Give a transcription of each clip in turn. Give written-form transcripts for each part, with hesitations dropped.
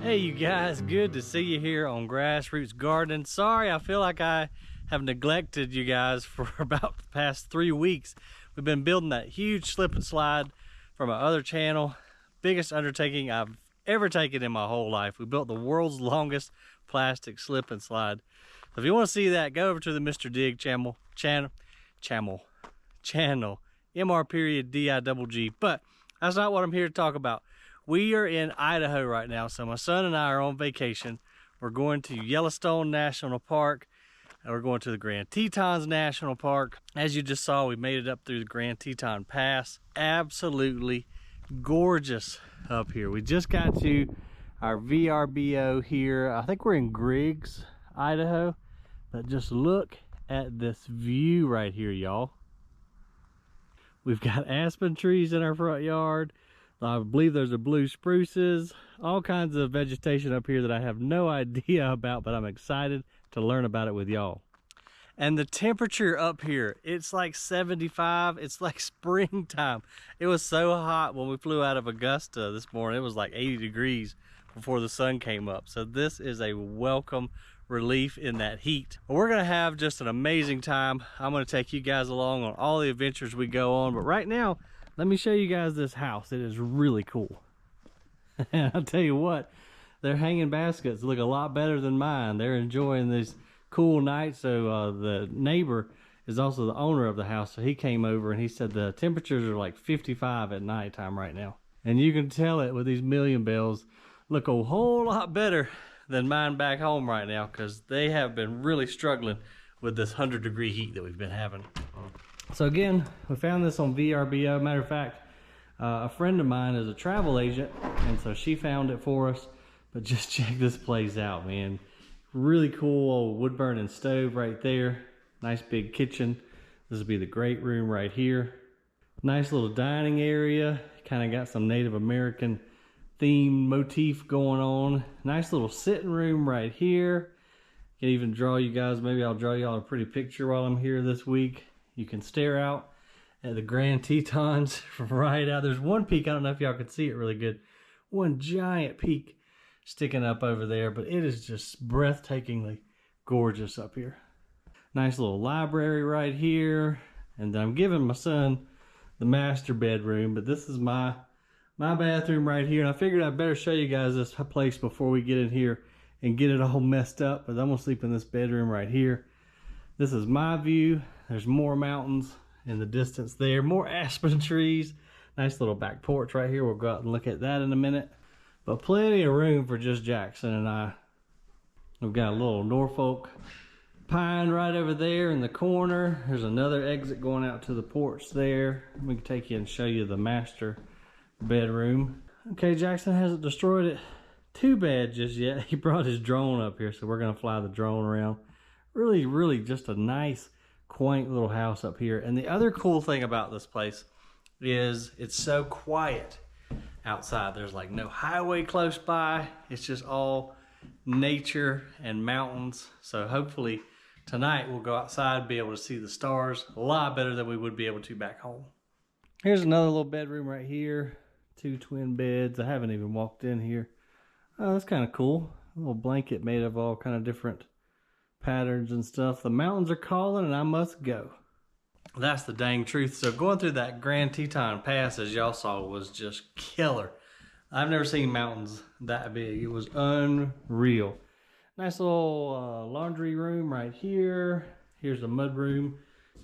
Hey you guys, good to see you here on Grassroots Gardening. Sorry, I feel like I have neglected you guys for about the past 3 weeks. We've been building that huge slip and slide for my other channel. Biggest undertaking I've ever taken in my whole life. We built the world's longest plastic slip and slide. So if you want to see that, go over to the Mr. Dig channel, M.I.A. But that's not what I'm here to talk about. We are in Idaho right now, so my son and I are on vacation. We're going to Yellowstone National Park, and we're going to the Grand Tetons National Park. As you just saw, we made it up through the Grand Teton Pass. Absolutely gorgeous up here. We just got to our VRBO here. I think we're in Driggs, Idaho. But just look at this view right here, y'all. We've got aspen trees in our front yard. I believe there's a blue spruces, all kinds of vegetation up here that I have no idea about, but I'm excited to learn about it with y'all. And the temperature up here, it's like 75. It's like springtime. It was so hot when we flew out of Augusta this morning. It was like 80 degrees before the sun came up. So this is a welcome relief in that heat. We're gonna have just an amazing time. I'm gonna take you guys along on all the adventures we go on, but right now, let me show you guys this house. It is really cool. And I'll tell you what, their hanging baskets look a lot better than mine. They're enjoying these cool nights. So the neighbor is also the owner of the house. So he came over and he said the temperatures are like 55 at nighttime right now. And you can tell it with these million bells look a whole lot better than mine back home right now, because they have been really struggling with this 100-degree heat that we've been having. So again, we found this on VRBO. Matter of fact, a friend of mine is a travel agent, and so she found it for us. But just check this place out, man. Really cool old wood burning stove right there. Nice big kitchen. This will be the great room right here. Nice little dining area. Kind of got some Native American theme motif going on. Nice little sitting room right here. Can even draw you guys, maybe I'll draw y'all a pretty picture while I'm here this week. You can stare out at the Grand Tetons right out. There's one peak, I don't know if y'all can see it really good. One giant peak sticking up over there, but it is just breathtakingly gorgeous up here. Nice little library right here. And I'm giving my son the master bedroom, but this is my bathroom right here. And I figured I'd better show you guys this place before we get in here and get it all messed up. But I'm gonna sleep in this bedroom right here. This is my view. There's more mountains in the distance there, more aspen trees. Nice little back porch right here. We'll go out and look at that in a minute. But plenty of room for just Jackson and I. We've got a little Norfolk pine right over there in the corner. There's another exit going out to the porch there. We can take you and show you the master bedroom. Okay, Jackson hasn't destroyed it too bad just yet. He brought his drone up here, so we're gonna fly the drone around. Really just a nice, quaint little house up here. And the other cool thing about this place is it's so quiet outside. There's like no highway close by. It's just all nature and mountains. So hopefully tonight we'll go outside, be able to see the stars a lot better than we would be able to back home. Here's another little bedroom right here. 2 twin beds. I haven't even walked in here. Oh, that's kind of cool. A little blanket made of all kind of different patterns and stuff. The mountains are calling and I must go. That's the dang truth. So going through that Grand Teton Pass, as y'all saw, was just killer. I've never seen mountains that big. It was unreal. Nice little laundry room right here. Here's the mud room.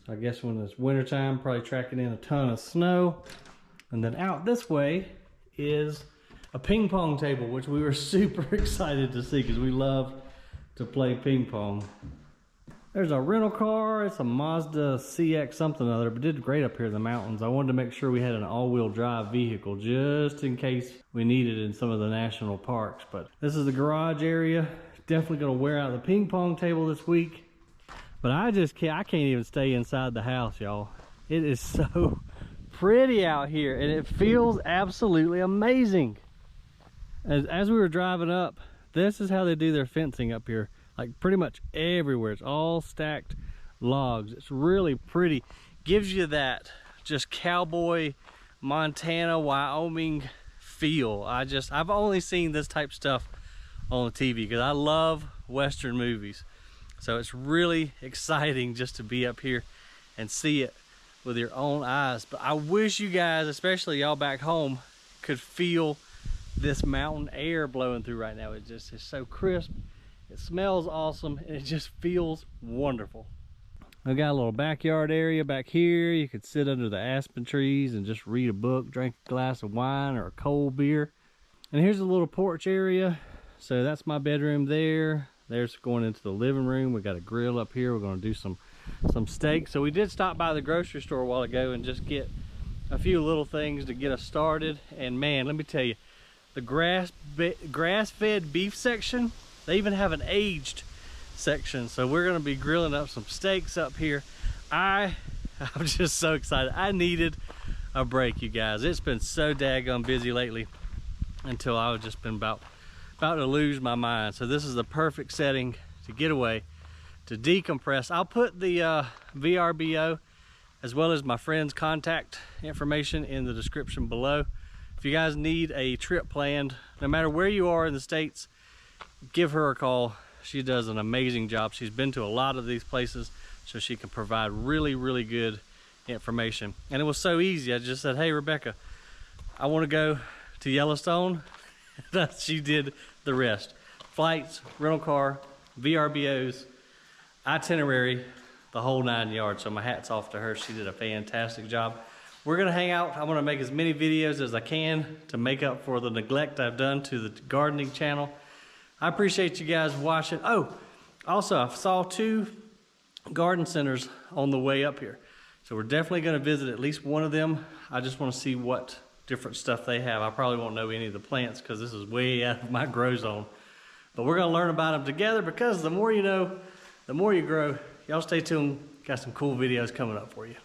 I guess when it's wintertime, probably tracking in a ton of snow. And then out this way is a ping pong table, which we were super excited to see because we love to play ping pong. There's a rental car. It's a Mazda CX something or other, but did great up here in the mountains. I wanted to make sure we had an all-wheel drive vehicle just in case we needed it in some of the national parks. But this is the garage area. Definitely gonna wear out the ping pong table this week. But I can't even stay inside the house, y'all. It is so pretty out here and it feels absolutely amazing. As we were driving up, this is how they do their fencing up here. Like pretty much everywhere. It's all stacked logs. It's really pretty. Gives you that just cowboy, Montana, Wyoming feel. I've only seen this type of stuff on the TV because I love Western movies. So it's really exciting just to be up here and see it with your own eyes. But I wish you guys, especially y'all back home, could feel this mountain air blowing through right now. It's so crisp. It smells awesome and it just feels wonderful. I've got a little backyard area back here. You could sit under the aspen trees and just read a book, drink a glass of wine or a cold beer. And here's a little porch area. So that's my bedroom there. There's going into the living room. We got a grill up here. We're going to do some steak. So we did stop by the grocery store a while ago and just get a few little things to get us started. And man, let me tell you, the grass-fed beef section, they even have an aged section. So we're going to be grilling up some steaks up here. I'm just so excited. I needed a break, you guys. It's been so daggone busy lately until I was just been about to lose my mind. So this is the perfect setting to get away, to decompress. I'll put the VRBO as well as my friend's contact information in the description below. If you guys need a trip planned, no matter where you are in the States, give her a call. She does an amazing job. She's been to a lot of these places, so she can provide really, really good information. And it was so easy. I just said, hey, Rebekah, I want to go to Yellowstone. She did the rest. Flights, rental car, VRBOs, itinerary, the whole 9 yards. So my hat's off to her. She did a fantastic job. We're gonna hang out. I'm gonna make as many videos as I can to make up for the neglect I've done to the gardening channel. I appreciate you guys watching. Oh, also I saw 2 garden centers on the way up here. So we're definitely gonna visit at least one of them. I just wanna see what different stuff they have. I probably won't know any of the plants because this is way out of my grow zone. But we're gonna learn about them together because the more you know, the more you grow. Y'all stay tuned. Got some cool videos coming up for you.